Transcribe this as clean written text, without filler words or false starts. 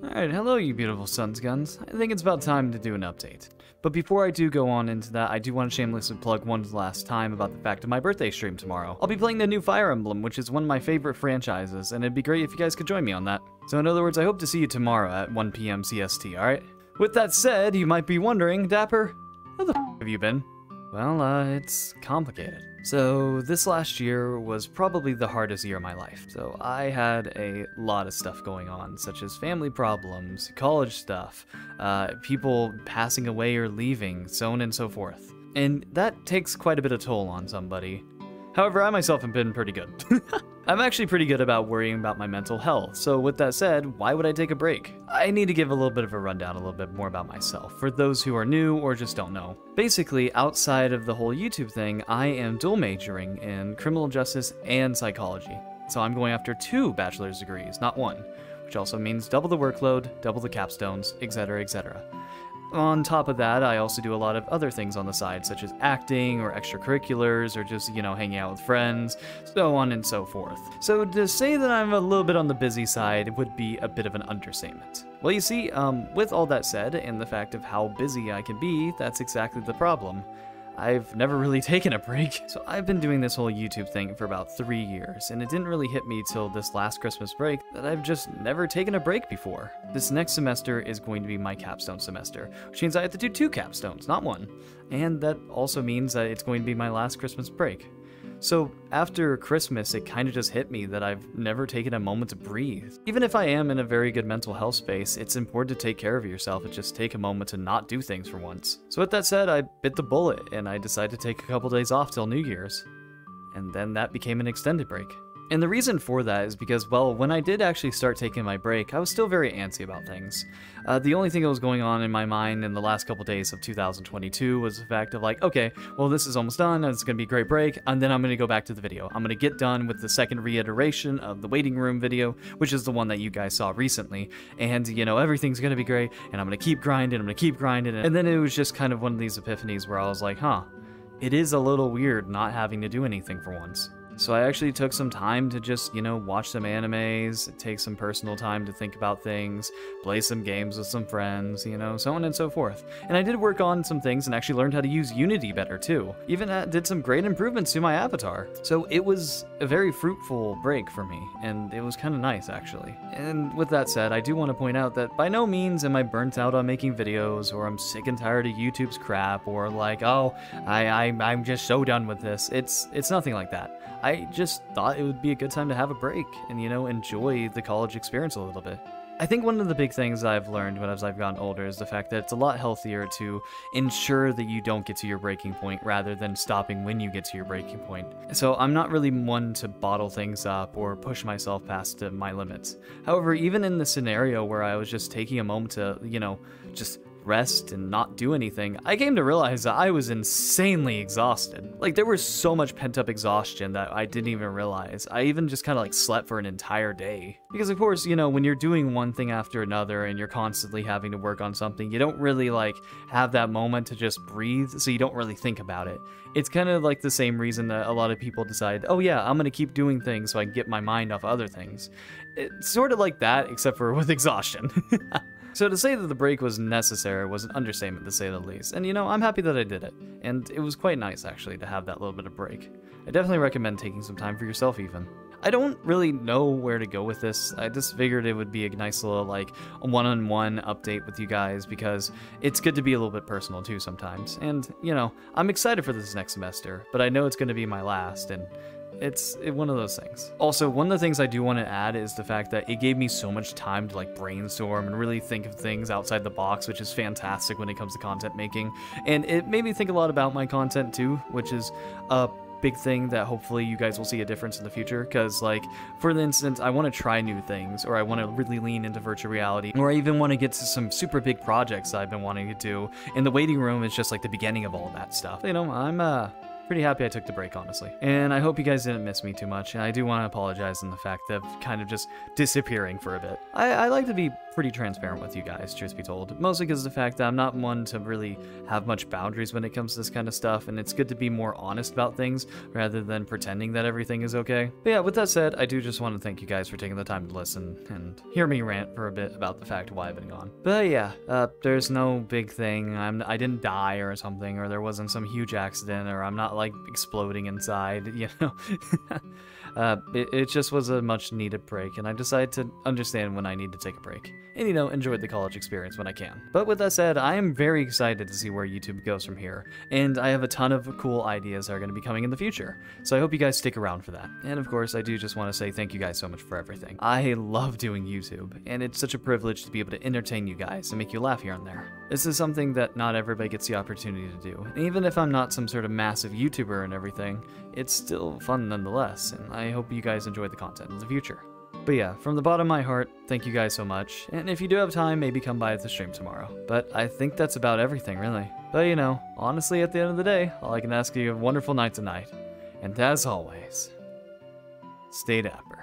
Alright, hello you beautiful sons guns. I think it's about time to do an update. But before I do go on into that, I do want to shamelessly plug one last time about the fact of my birthday stream tomorrow. I'll be playing the new Fire Emblem, which is one of my favorite franchises, and it'd be great if you guys could join me on that. So in other words, I hope to see you tomorrow at 1 PM CST, alright? With that said, you might be wondering, Dapper, where the f have you been? Well, it's complicated. So this last year was probably the hardest year of my life. So I had a lot of stuff going on, such as family problems, college stuff, people passing away or leaving, so on and so forth. And that takes quite a bit of toll on somebody. However, I myself have been pretty good. I'm actually pretty good about worrying about my mental health, so with that said, why would I take a break? I need to give a little bit of a rundown a little bit more about myself, for those who are new or just don't know. Basically, outside of the whole YouTube thing, I am dual majoring in criminal justice and psychology. So I'm going after 2 bachelor's degrees, not 1, which also means double the workload, double the capstones, etc, etc. On top of that, I also do a lot of other things on the side, such as acting or extracurriculars or just, hanging out with friends, so on and so forth. So to say that I'm a little bit on the busy side would be a bit of an understatement. Well, you see, with all that said, and the fact of how busy I can be, that's exactly the problem. I've never really taken a break. So I've been doing this whole YouTube thing for about 3 years, and it didn't really hit me till this last Christmas break that I've just never taken a break before. This next semester is going to be my capstone semester, which means I have to do 2 capstones, not 1. And that also means that it's going to be my last Christmas break. So after Christmas, it kind of just hit me that I've never taken a moment to breathe. Even if I am in a very good mental health space, it's important to take care of yourself and just take a moment to not do things for once. So with that said, I bit the bullet and I decided to take a couple days off till New Year's. And then that became an extended break. And the reason for that is because, well, when I did actually start taking my break, I was still very antsy about things. The only thing that was going on in my mind in the last couple days of 2022 was the fact of like, okay, well, this is almost done, it's gonna be a great break, and then I'm gonna go back to the video. I'm gonna get done with the second reiteration of the waiting room video, which is the one that you guys saw recently, and, everything's gonna be great, and I'm gonna keep grinding, and then it was just kind of one of these epiphanies where I was like, huh, it is a little weird not having to do anything for once. So I actually took some time to just, watch some animes, take some personal time to think about things, play some games with some friends, so on and so forth. And I did work on some things and actually learned how to use Unity better too. Even did some great improvements to my avatar. So it was a very fruitful break for me, and it was kind of nice actually. And with that said, I do want to point out that by no means am I burnt out on making videos, or I'm sick and tired of YouTube's crap, or like, oh, I'm just so done with this. It's nothing like that. I just thought it would be a good time to have a break and, enjoy the college experience a little bit. I think one of the big things that I've learned as I've gotten older is the fact that it's a lot healthier to ensure that you don't get to your breaking point rather than stopping when you get to your breaking point. So I'm not really one to bottle things up or push myself past my limits. However, even in the scenario where I was just taking a moment to, just rest and not do anything, I came to realize that I was insanely exhausted. Like, there was so much pent-up exhaustion that I didn't even realize. I even just kind of slept for an entire day. Because of course, when you're doing one thing after another and you're constantly having to work on something, you don't really have that moment to just breathe, so you don't really think about it. It's kind of like the same reason that a lot of people decide, oh yeah, I'm gonna keep doing things so I can get my mind off other things. It's sort of like that, except for with exhaustion. So to say that the break was necessary was an understatement, to say the least. And I'm happy that I did it. And it was quite nice, actually, to have that little bit of break. I definitely recommend taking some time for yourself, even. I don't really know where to go with this. I just figured it would be a nice little, one-on-one update with you guys, because it's good to be a little bit personal, too, sometimes. And, I'm excited for this next semester, but I know it's going to be my last, and it's one of those things. Also, one of the things I do want to add is the fact that it gave me so much time to brainstorm and really think of things outside the box, which is fantastic when it comes to content making. And it made me think a lot about my content too, which is a big thing that hopefully you guys will see a difference in the future, because for instance, I want to try new things, or I want to really lean into virtual reality, or I even want to get to some super big projects that I've been wanting to do, and the waiting room is just the beginning of all that stuff. pretty happy I took the break, honestly. And I hope you guys didn't miss me too much, and I do want to apologize on the fact of kind of just disappearing for a bit. I like to be pretty transparent with you guys, truth be told, mostly because of the fact that I'm not one to really have much boundaries when it comes to this kind of stuff, and it's good to be more honest about things rather than pretending that everything is okay. But yeah, with that said, I do just want to thank you guys for taking the time to listen and hear me rant for a bit about the fact of why I've been gone. But yeah, there's no big thing. I didn't die or something, or there wasn't some huge accident, or I'm not like exploding inside, you know. It just was a much needed break, and I decided to understand when I need to take a break. And, you know, enjoy the college experience when I can. But with that said, I am very excited to see where YouTube goes from here, and I have a ton of cool ideas that are going to be coming in the future. So I hope you guys stick around for that. And of course, I do just want to say thank you guys so much for everything. I love doing YouTube, and it's such a privilege to be able to entertain you guys and make you laugh here and there. This is something that not everybody gets the opportunity to do. And even if I'm not some sort of massive YouTuber and everything, it's still fun nonetheless, and I hope you guys enjoy the content in the future. But yeah, from the bottom of my heart, thank you guys so much, and if you do have time, maybe come by at the stream tomorrow. But I think that's about everything, really. But you know, honestly, at the end of the day, all I can ask you is a wonderful night tonight. And as always, stay dapper.